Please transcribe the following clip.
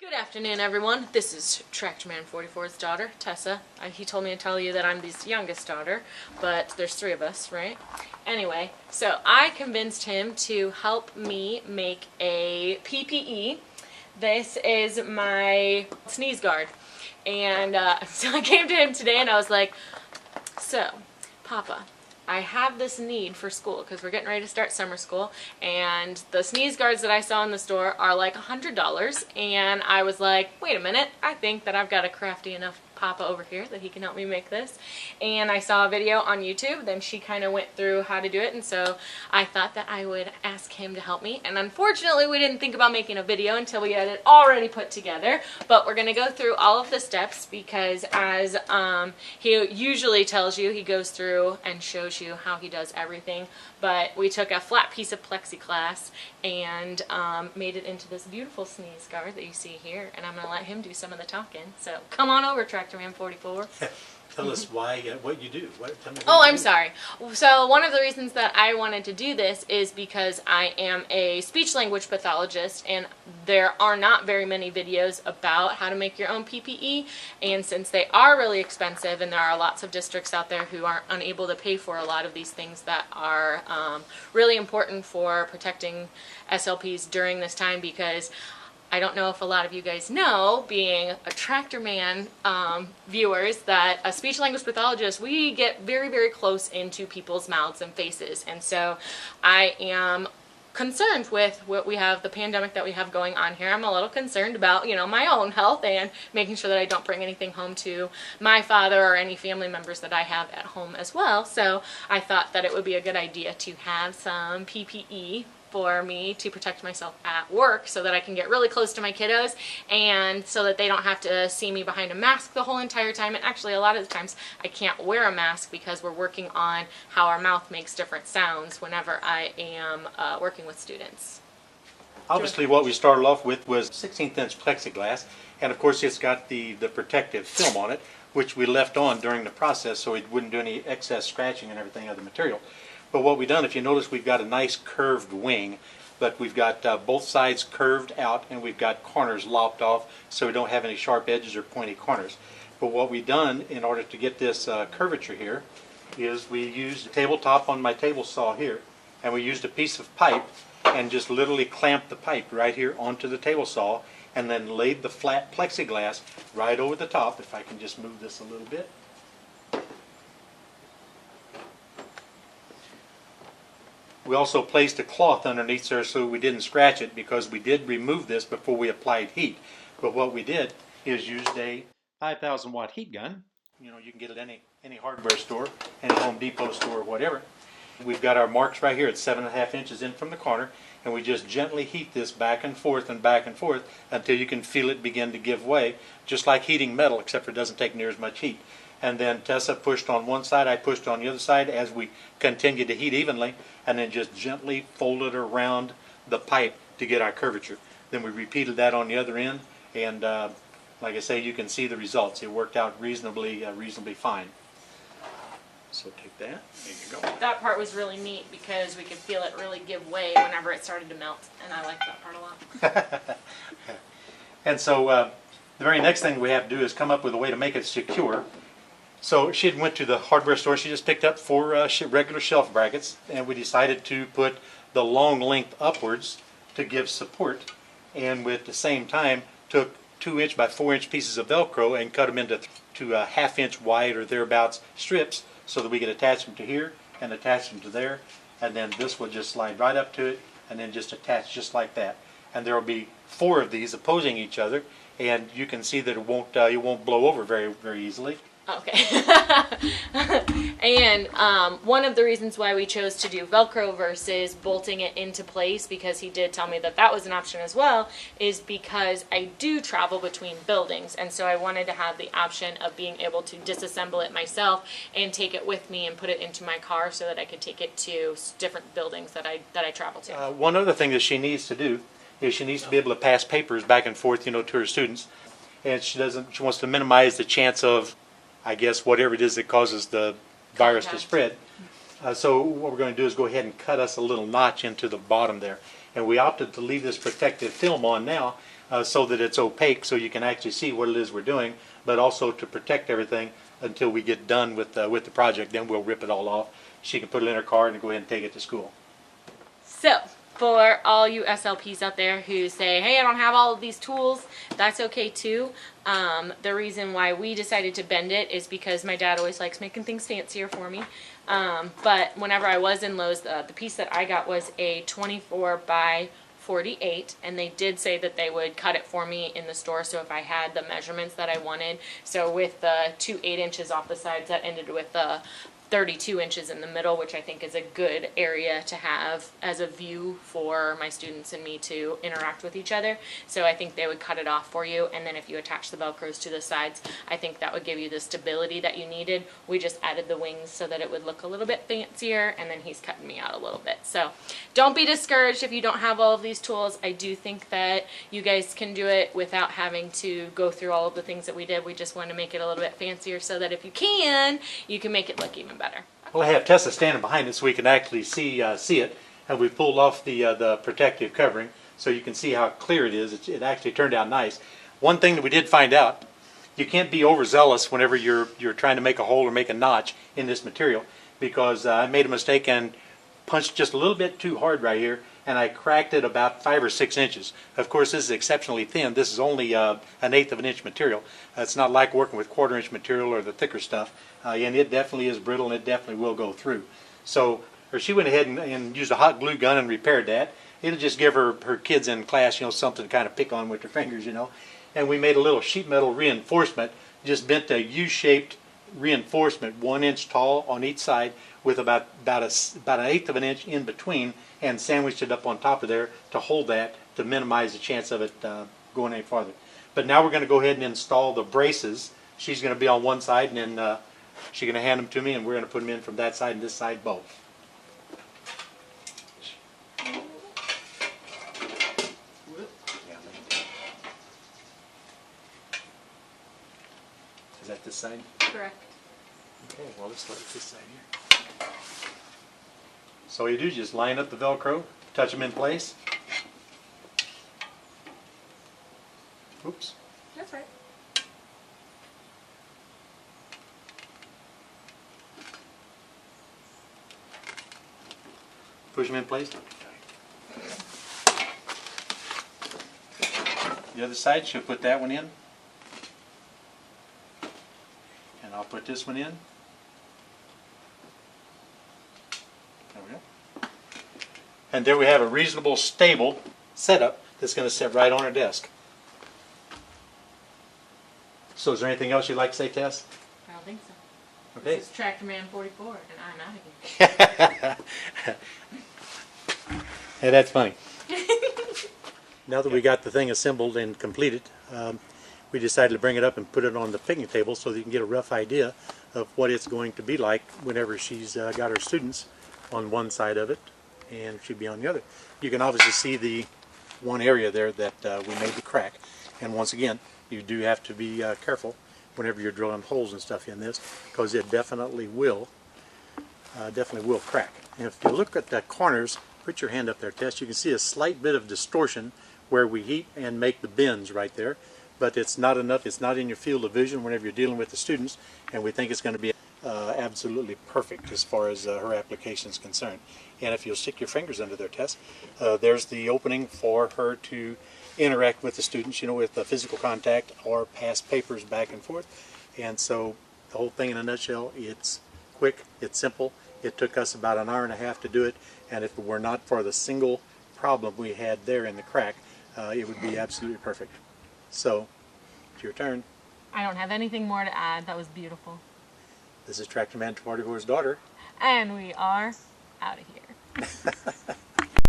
Good afternoon, everyone. This is Tractorman 44's daughter, Tessa. He told me to tell you that I'm his youngest daughter, but there's three of us, right? Anyway, so I convinced him to help me make a PPE. This is my sneeze guard. And so I came to him today and I was like, so, Papa, I have this need for school because we're getting ready to start summer school, and the sneeze guards that I saw in the store are like $100, and I was like, wait a minute, I think that I've got a crafty enough Papa over here that he can help me make this. And I saw a video on YouTube, then she kind of went through how to do it, and so I thought that I would ask him to help me. And unfortunately we didn't think about making a video until we had it already put together, but we're going to go through all of the steps because as he usually tells you, he goes through and shows you how he does everything. But we took a flat piece of Plexiglass and made it into this beautiful sneeze guard that you see here, and I'm going to let him do some of the talking. So come on over, Tractorman 44. Tell us why, what you do. I'm sorry. So one of the reasons that I wanted to do this is because I am a speech language pathologist, and there are not very many videos about how to make your own PPE, and since they are really expensive and there are lots of districts out there who are unable to pay for a lot of these things that are really important for protecting SLPs during this time, because I don't know if a lot of you guys know, being a Tractorman viewers, that a speech language pathologist, we get very, very close into people's mouths and faces. And so I am concerned with what we have, the pandemic that we have going on here. I'm a little concerned about, my own health and making sure that I don't bring anything home to my father or any family members that I have at home as well. So I thought that it would be a good idea to have some PPE for me to protect myself at work so that I can get really close to my kiddos and so that they don't have to see me behind a mask the whole entire time. And actually a lot of the times I can't wear a mask because we're working on how our mouth makes different sounds whenever I am working with students. Obviously what we started off with was 16th-inch plexiglass, and of course it's got the protective film on it, which we left on during the process so it wouldn't do any excess scratching and everything of the material. But what we've done, if you notice, we've got a nice curved wing, but we've got both sides curved out and we've got corners lopped off so we don't have any sharp edges or pointy corners. But what we've done in order to get this curvature here is we used a tabletop on my table saw here, and we used a piece of pipe and just literally clamped the pipe right here onto the table saw and then laid the flat plexiglass right over the top. If I can just move this a little bit. We also placed a cloth underneath there so we didn't scratch it, because we did remove this before we applied heat. But what we did is used a 5,000 watt heat gun. You can get it at any hardware store, any Home Depot store, or whatever. We've got our marks right here at 7.5 inches in from the corner, and we just gently heat this back and forth until you can feel it begin to give way, just like heating metal, except for it doesn't take near as much heat. And then Tessa pushed on one side, I pushed on the other side as we continued to heat evenly, and then just gently folded around the pipe to get our curvature. Then we repeated that on the other end, and like I say, you can see the results. It worked out reasonably fine. So take that, there you go. That part was really neat because we could feel it really give way whenever it started to melt, and I liked that part a lot. And so the very next thing we have to do is come up with a way to make it secure. So she went to the hardware store. She just picked up 4 regular shelf brackets, and we decided to put the long length upwards to give support, and at the same time took 2-inch by 4-inch pieces of Velcro and cut them into 1/2 inch wide or thereabouts strips so that we could attach them to here and attach them to there, and then this will just slide right up to it and then just attach just like that. And there will be 4 of these opposing each other, and you can see that it won't blow over very, very easily. Okay. And one of the reasons why we chose to do Velcro versus bolting it into place, because he did tell me that that was an option as well, is because I do travel between buildings, and so I wanted to have the option of being able to disassemble it myself and take it with me and put it into my car so that I could take it to different buildings that I travel to. One other thing that she needs to do is she needs to be able to pass papers back and forth, to her students, and she wants to minimize the chance of, I guess, whatever it is that causes the virus to spread. So what we're going to do is go ahead and cut us a little notch into the bottom there. And we opted to leave this protective film on now so that it's opaque so you can actually see what it is we're doing, but also to protect everything until we get done with the project. Then we'll rip it all off. She can put it in her car and go ahead and take it to school. So, for all you SLPs out there who say, hey, I don't have all of these tools, that's okay too. The reason why we decided to bend it is because my dad always likes making things fancier for me. But whenever I was in Lowe's, the piece that I got was a 24 by 48, and they did say that they would cut it for me in the store, so if I had the measurements that I wanted. So with the 2 8-inches off the sides, that ended with 32 inches in the middle, which I think is a good area to have as a view for my students and me to interact with each other. So I think they would cut it off for you, and then if you attach the Velcros to the sides, I think that would give you the stability that you needed. We just added the wings so that it would look a little bit fancier, and then he's cutting me out a little bit. So don't be discouraged if you don't have all of these tools. I do think that you guys can do it without having to go through all of the things that we did. We just wanted to make it a little bit fancier so that if you can make it look even better. Well, I have Tessa standing behind it so we can actually see it, and we pulled off the protective covering so you can see how clear it is. It actually turned out nice. One thing that we did find out, you can't be overzealous whenever you're trying to make a hole or make a notch in this material, because I made a mistake and punched just a little bit too hard right here, and I cracked it about 5 or 6 inches. Of course, this is exceptionally thin. This is only 1/8 of an inch material. It's not like working with 1/4 inch material or the thicker stuff, and it definitely is brittle, and it definitely will go through. So she went ahead and used a hot glue gun and repaired that. It'll just give her kids in class, something to kind of pick on with their fingers, And we made a little sheet metal reinforcement, just bent a U-shaped reinforcement 1 inch tall on each side, with about 1/8 of an inch in between, and sandwiched it up on top of there to hold that, to minimize the chance of it going any farther. But now we're going to go ahead and install the braces. She's going to be on one side, and then she's going to hand them to me, and we're going to put them in from that side and this side both. Is that this side? Correct. Okay, well, let's start with this side here. So all you do is just line up the Velcro, touch them in place. Oops. That's right. Push them in place. The other side, she'll put that one in. And I'll put this one in. There we go. And there we have a reasonable, stable setup that's going to sit right on our desk. So is there anything else you'd like to say, Tess? I don't think so. Okay. This is Tractor Man 44, and I'm out of here. Hey, that's funny. Now that we got the thing assembled and completed, we decided to bring it up and put it on the picnic table so that you can get a rough idea of what it's going to be like whenever she's got her students on one side of it and she'll be on the other. You can obviously see the one area there that we made the crack, and once again you do have to be careful whenever you're drilling holes and stuff in this, because it definitely will crack. And if you look at the corners, put your hand up there, Tess, you can see a slight bit of distortion where we heat and make the bends right there, but it's not enough. It's not in your field of vision whenever you're dealing with the students, and we think it's going to be absolutely perfect as far as her application is concerned. And if you'll stick your fingers under there, Tess, there's the opening for her to interact with the students, with the physical contact or pass papers back and forth. And so the whole thing in a nutshell, it's quick, it's simple. It took us about an hour and a half to do it, and if it were not for the single problem we had there in the crack, it would be absolutely perfect. So, it's your turn. I don't have anything more to add. That was beautiful. This is Tractor Man 44's daughter. And we are out of here.